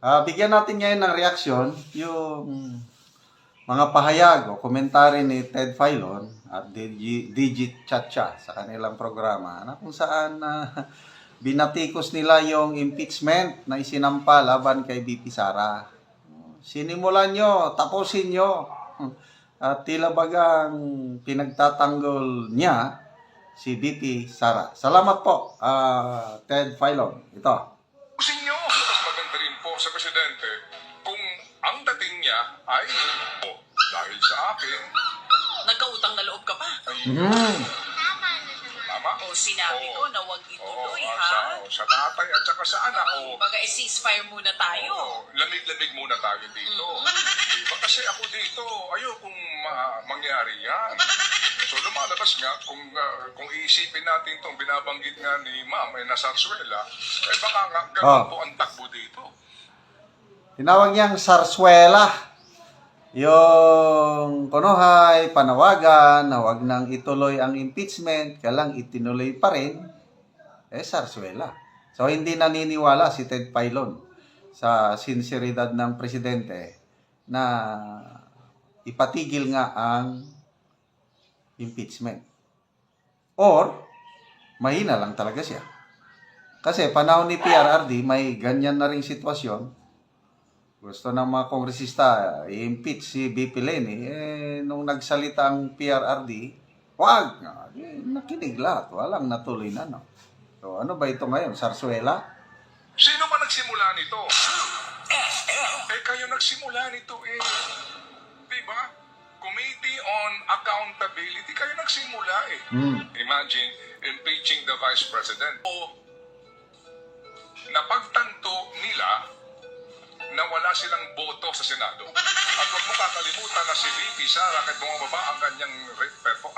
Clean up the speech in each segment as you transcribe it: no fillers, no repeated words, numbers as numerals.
Bigyan natin ngayon ng reaksyon yung mga pahayag o komentary ni Ted Filon at Digit Chacha sa kanilang programa na kung saan binatikos nila yung impeachment na isinampa laban kay BP Sara. Sinimulan nyo, tapusin nyo. At tila bagang pinagtatanggol niya si BP Sara. Salamat po, Ted Filon. Ito. Tapusin nyo. Mas maganda rin po sa Presidente kung ang dating niya ay dahil sa akin. Nagkautang na loob ka pa. Tama? O sinabi ko na huwag ituloy, ha? Sa tatay at saka sa anak. Baga, ceasefire muna tayo. Lamig-lamig muna tayo dito. Diba? Kasi ako dito, ayokong mangyari yan. So lumalabas nga, kung iisipin natin itong binabanggit nga ni Ma'am na Sarsuela, baka nga ganun po ang takbo dito. Tinawag niyang Sarsuela. Yung kunuhay, panawagan, na wag nang ituloy ang impeachment, kailang itinuloy pa rin, Sarsuela. So, hindi naniniwala si Ted Filon sa sinseridad ng presidente na ipatigil nga ang impeachment. Or, mahina lang talaga siya. Kasi panahon ni PRRD, may ganyan na ring sitwasyon. Gusto ng mga kongresista i-impeach si BP Leni, nung nagsalita ang PRRD, wag! Nakinig lahat. Walang natuloy na, no? So, ano ba ito ngayon? Sarsuela? Sino ba nagsimula nito? Kayo nagsimula nito Diba? Committee on Accountability, kayo nagsimula Imagine, impeaching the Vice President. O, napagtanto nila na wala silang boto sa Senado. At huwag mo kakalimutan na si VP Sara, kahit bumababa ang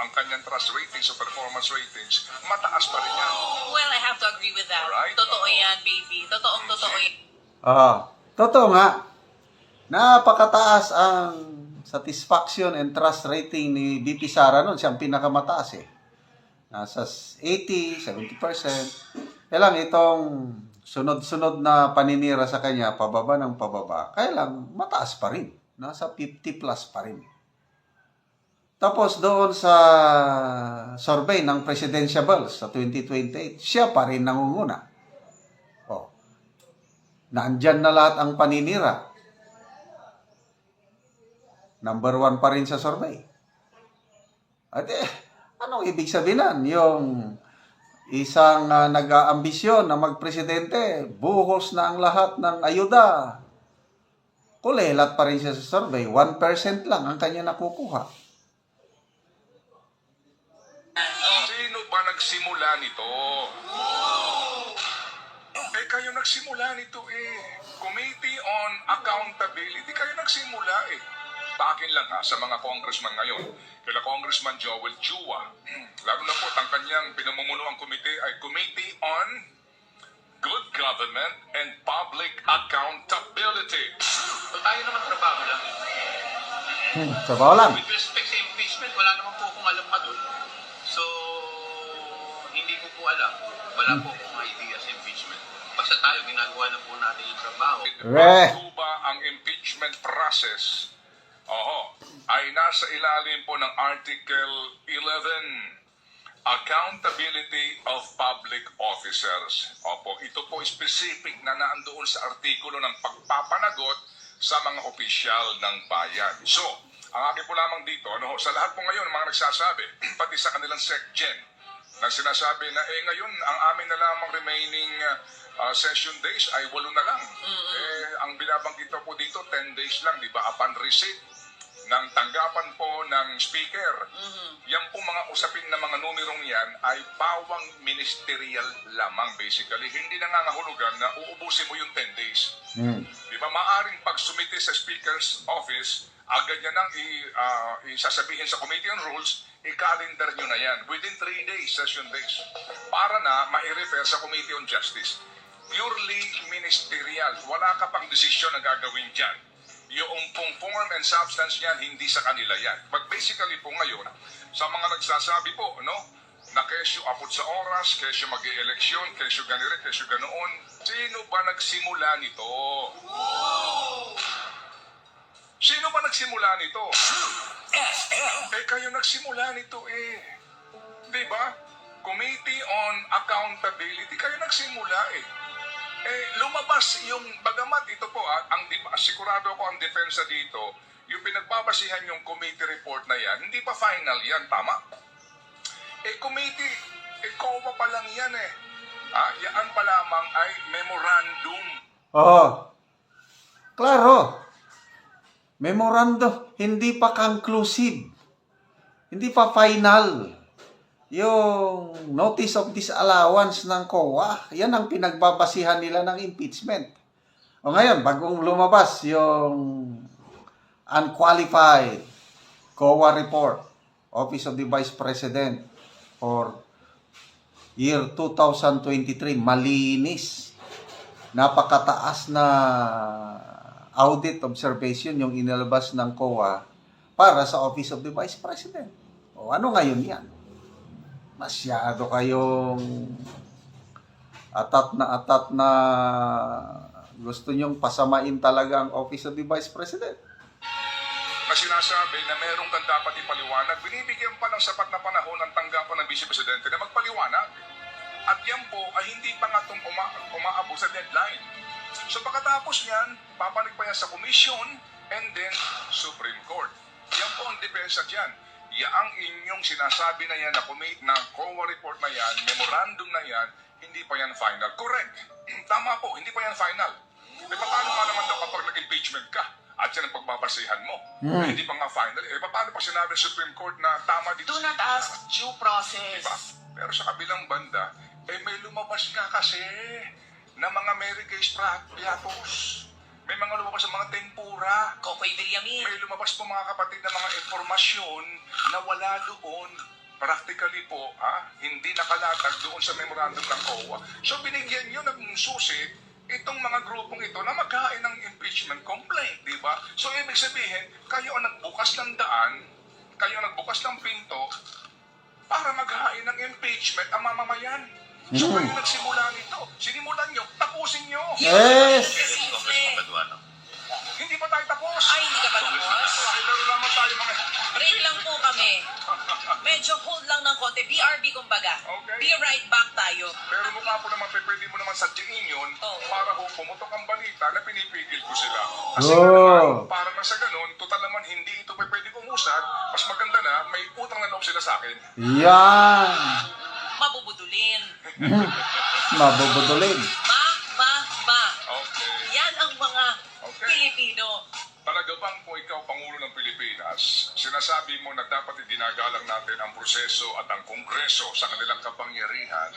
kanyang trust ratings o performance ratings, mataas pa rin yan. Well, I have to agree with that. Right? Totoo yan, baby. Totoo yan. Totoo nga. Napakataas ang satisfaction and trust rating ni BP Sara noon. Siya ang pinakamataas Nasa 80, 70%. Kaya lang itong sunod-sunod na paninira sa kanya, pababa ng pababa, kaya lang mataas pa rin. Nasa 50 plus pa rin. Tapos doon sa survey ng presidentiables sa 2028, siya pa rin nangunguna. Naandyan na lahat ang paninira. Number 1 pa rin sa survey. At anong ibig sabihin nun? Yung isang nag-aambisyon na magpresidente, buhos na ang lahat ng ayuda. Kulelat pa rin siya sa survey. 1% lang ang kanya nakukuha. Sino ba nagsimula nito? Kayo nagsimula nito Committee on Accountability, kayo nagsimula Takin lang sa mga congressman ngayon. Kila Congressman Joel Chua. Lalo na po, ang kanyang pinamumunuang komite ay Committee on Good Government and Public Accountability. So tayo naman trabaho lang. Trabaho lang. With respect sa impeachment, wala naman po akong alam pa doon. So, hindi ko po alam. Wala po akong idea sa impeachment. Basta tayo, ginagawa na po natin yung trabaho. Bago ba ang impeachment process ay nasa ilalim po ng Article 11, Accountability of Public Officers. Ito po specific na naandoon sa artikulo ng pagpapanagot sa mga opisyal ng bayan. So, ang akin po lamang dito, sa lahat po ngayon, mga nagsasabi, pati sa kanilang SecGen, na sinasabi na ngayon, ang amin na lamang remaining session days ay 8 na lang. Ang binabanggit po dito, 10 days lang, di ba? Upon receipt ng tanggapan po ng speaker. Yan po mga usapin na mga numerong yan ay pawang ministerial lamang basically. Hindi nangangahulugan na uubusin mo yung 10 days. Di ba? Maaring pagsumite sa speaker's office, agad yan ang isasabihin sa Committee on Rules, i-calendar nyo na yan. Within 3 days, session days. Para na ma-refer sa Committee on Justice. Purely ministerial. Wala ka pang desisyon na gagawin dyan. Yung pong form and substance niyan, hindi sa kanila yan. But basically po ngayon, sa mga nagsasabi po, na kesyo abot sa oras, kesyo mag-e-eleksyon, kesyo ganire, kesyo ganoon, sino ba nagsimula nito? nagsimula nito. Kayo nagsimula nito Di ba? Committee on Accountability, kayo nagsimula lumabas yung, bagamat ito po sigurado ako ang depensa dito, yung pinagbabasihan yung committee report na yan, hindi pa final yan, tama? Committee, COA pa lang yan Yan pa lamang ay memorandum. Klaro. Memorandum, hindi pa conclusive. Hindi pa final. Yung notice of disallowance ng COA, yan ang pinagbabasihan nila ng impeachment. O ngayon, bagong lumabas yung unqualified COA report, Office of the Vice President for year 2023, malinis. Napakataas na audit observation yung inilabas ng COA para sa Office of the Vice President. O ano ngayon yan? Masyado kayong atat na gusto nyong pasamain talaga ang Office of the Vice President. Na sinasabi na meron kang dapat ipaliwanag, binibigyan pa ng sapat na panahon ang tanggapan ng Vice Presidente na magpaliwanag. At yan po ay hindi pa nga umaabot sa deadline. So pagkatapos niyan, papanig pa yan sa Commission and then Supreme Court. Yan po ang depensa dyan. Ang inyong sinasabi na yan, na COA report na yan, memorandum na yan, hindi pa yan final. Correct. Tama po, hindi pa yan final. Paano nga naman daw kapag nag-impeachment ka at yan ang pagbabasihan mo? Hindi pa nga final. Paano pa sinabi ng Supreme Court na tama dito? Do not ask due process. Diba? Pero sa kabilang banda, may lumabas nga kasi na mga Mary Kay Piatos. May mga lumabas sa mga tempura. Kokoy Villamil. May lumabas po mga kapatid na mga impormasyon na wala doon. Practically po, hindi nakalatag doon sa memorandum ng COA. So binigyan nyo ng susi itong mga grupong ito na maghain ng impeachment complaint, di ba? So ibig sabihin, kayo ang nagbukas ng daan, kayo ang nagbukas ng pinto para maghain ng impeachment ang mamamayan. So kayo nagsimula nito. Sinimulan nyo, tapusin nyo. Yes! Congressman Paduano. Hindi pa tayo tapos. Ay, hindi ka pa tapos. Laro naman tayo mga... Break lang po kami. Medyo hold lang ng konti. BRB kumbaga. Okay. Be right back tayo. Pero mukha po naman, pwede mo naman sadyain yun Oo. para pumutok ang balita na pinipigil ko sila. Kasi para na sa ganun, total naman hindi ito pwede umusad, mas maganda na, may utang na loob sila sa akin. Yan! Mabubudulin. Mabubudulin. Ma. Okay. Yan ang mga Okay. Pilipino. Talaga bang kung ikaw Pangulo ng Pilipinas, sinasabi mo na dapat idinagalang natin ang proseso at ang Kongreso sa kanilang kapangyarihan,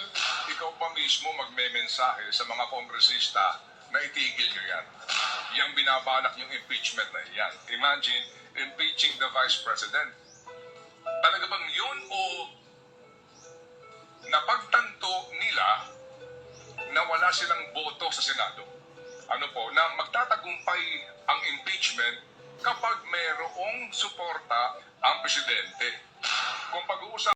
ikaw pa mismo magmemensahe sa mga kongresista na itigil nyo yan. Yang binabalak yung impeachment na yan. Imagine, impeaching the Vice President. Talaga bang yun o napagtanto nila na wala silang boto sa Senado? Ano po, na magtatagumpay ang impeachment kapag mayroong suporta ang presidente. Kung pag-uusap